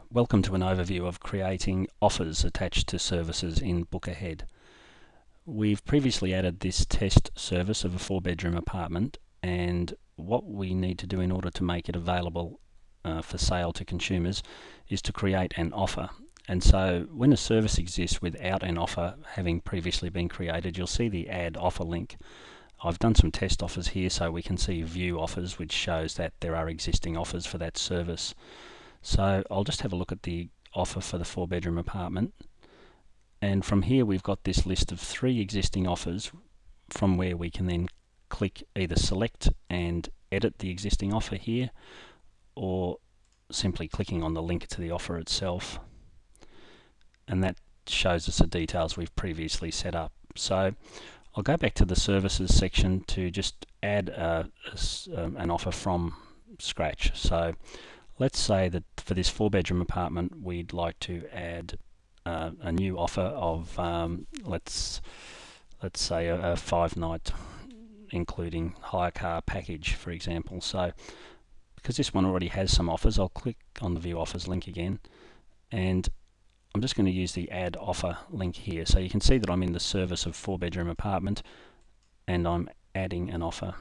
Welcome to an overview of creating offers attached to services in BookAhead. We've previously added this test service of a 4-bedroom apartment, and what we need to do in order to make it available for sale to consumers is to create an offer. And so when a service exists without an offer having previously been created, you'll see the add offer link. I've done some test offers here so we can see view offers, which shows that there are existing offers for that service. So I'll just have a look at the offer for the 4-bedroom apartment, and from here we've got this list of 3 existing offers from where we can then click either select and edit the existing offer here, or simply clicking on the link to the offer itself, and that shows us the details we've previously set up. So I'll go back to the services section to just add an offer from scratch. So let's say that for this 4-bedroom apartment we'd like to add a new offer of let's say a 5-night including hire car package, for example. So because this one already has some offers, I'll click on the view offers link again, and I'm just going to use the add offer link here. So you can see that I'm in the service of 4-bedroom apartment and I'm adding an offer.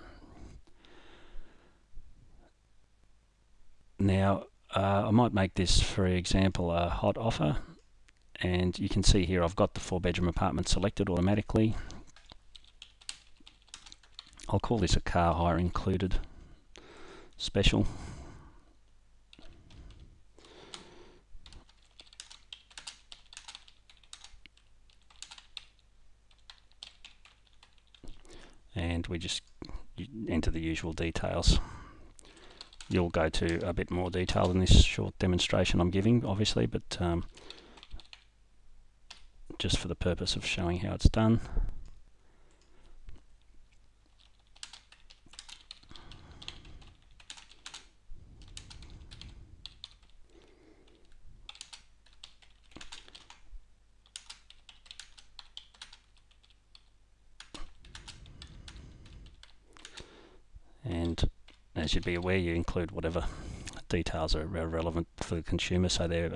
Now I might make this, for example, a hot offer, and you can see here I've got the 4-bedroom apartment selected automatically. I'll call this a car hire included special. And we just enter the usual details. You'll go to a bit more detail in this short demonstration I'm giving, obviously, but just for the purpose of showing how it's done. And as you'd be aware, you include whatever details are relevant for the consumer, so they're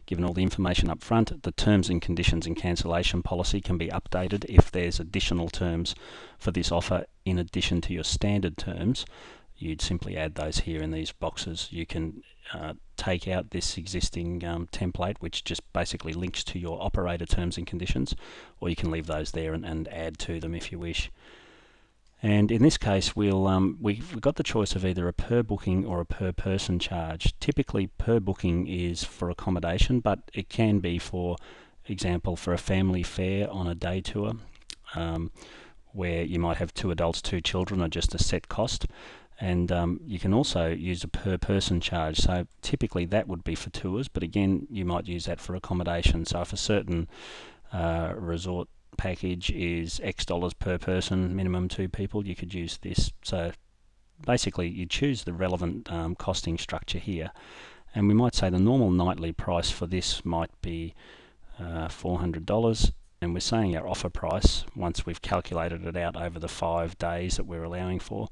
given all the information up front. The terms and conditions and cancellation policy can be updated if there's additional terms for this offer in addition to your standard terms. You'd simply add those here in these boxes. You can take out this existing template, which just basically links to your operator terms and conditions, or you can leave those there and add to them if you wish. And in this case, we've got the choice of either a per booking or a per person charge. Typically, per booking is for accommodation, but it can be, for example, for a family fare on a day tour, where you might have 2 adults, 2 children, or just a set cost. And you can also use a per person charge. So typically that would be for tours, but again, you might use that for accommodation. So if a certain resort package is X dollars per person, minimum 2 people, you could use this. So basically you choose the relevant costing structure here, and we might say the normal nightly price for this might be $400, and we're saying our offer price, once we've calculated it out over the 5 days that we're allowing for,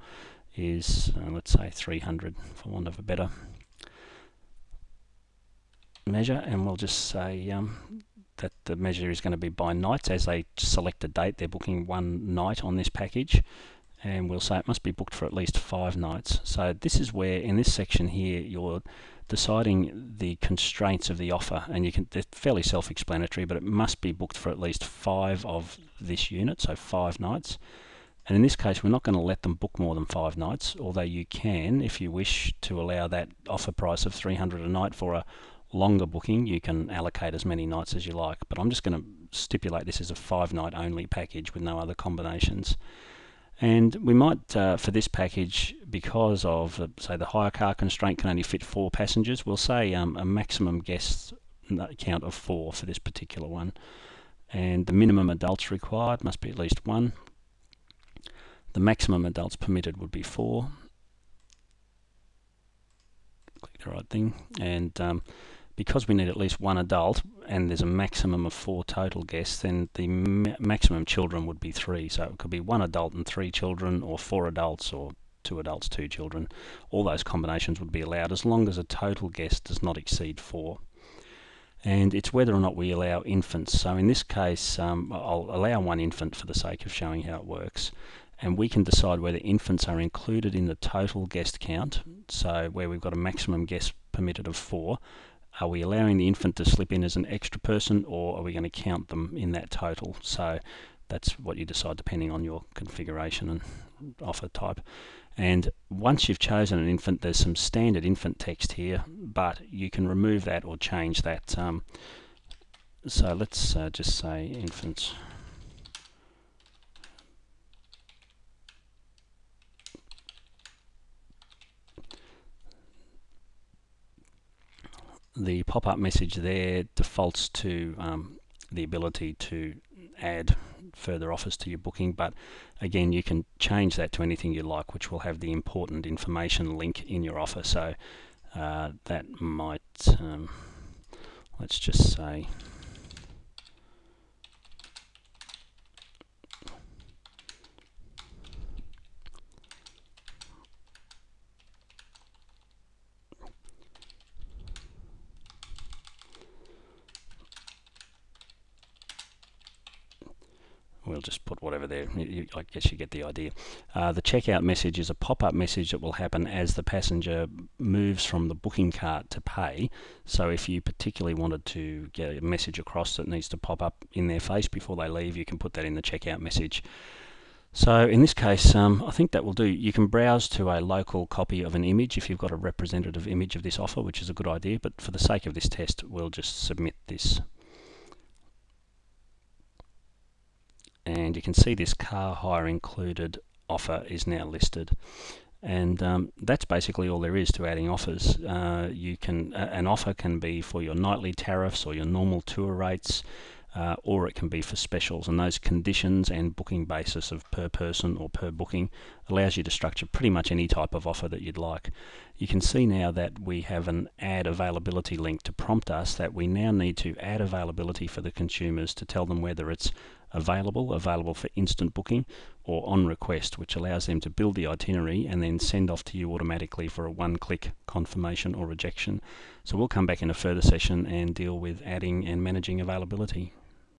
is let's say $300 for want of a better measure. And we'll just say that the measure is going to be by nights. As they select a date, they're booking 1 night on this package, and we'll say it must be booked for at least 5 nights. So this is where, in this section here, you're deciding the constraints of the offer, and they're fairly self-explanatory, but it must be booked for at least 5 of this unit, so 5 nights. And in this case, we're not going to let them book more than 5 nights, although you can, if you wish to allow that offer price of $300 a night for a longer booking, you can allocate as many nights as you like. But I'm just going to stipulate this as a 5-night only package with no other combinations. And we might, for this package, because of, say, the hire car constraint can only fit 4 passengers, we'll say a maximum guest count of 4 for this particular one. And the minimum adults required must be at least 1. The maximum adults permitted would be 4. Click the right thing. And because we need at least 1 adult and there's a maximum of 4 total guests, then the maximum children would be 3. So it could be 1 adult and 3 children, or 4 adults, or 2 adults, 2 children. All those combinations would be allowed as long as a total guest does not exceed 4. And it's whether or not we allow infants. So in this case, I'll allow 1 infant for the sake of showing how it works. And we can decide whether infants are included in the total guest count. So where we've got a maximum guest permitted of 4, are we allowing the infant to slip in as an extra person, or are we going to count them in that total? So that's what you decide depending on your configuration and offer type. And once you've chosen an infant, there's some standard infant text here, but you can remove that or change that. So let's just say infants. The pop-up message there defaults to the ability to add further offers to your booking, but again you can change that to anything you like, which will have the important information link in your offer. So that might, let's just say, we'll just put whatever there. I guess you get the idea. The checkout message is a pop-up message that will happen as the passenger moves from the booking cart to pay. So if you particularly wanted to get a message across that needs to pop up in their face before they leave, you can put that in the checkout message. So in this case, I think that will do. You can browse to a local copy of an image if you've got a representative image of this offer, which is a good idea, but for the sake of this test, we'll just submit this. And you can see this car hire included offer is now listed. And that's basically all there is to adding offers. An offer can be for your nightly tariffs or your normal tour rates, or it can be for specials, and those conditions and booking basis of per person or per booking allows you to structure pretty much any type of offer that you'd like. You can see now that we have an add availability link to prompt us that we now need to add availability for the consumers to tell them whether it's available for instant booking, or on request, which allows them to build the itinerary and then send off to you automatically for a one-click confirmation or rejection. So we'll come back in a further session and deal with adding and managing availability.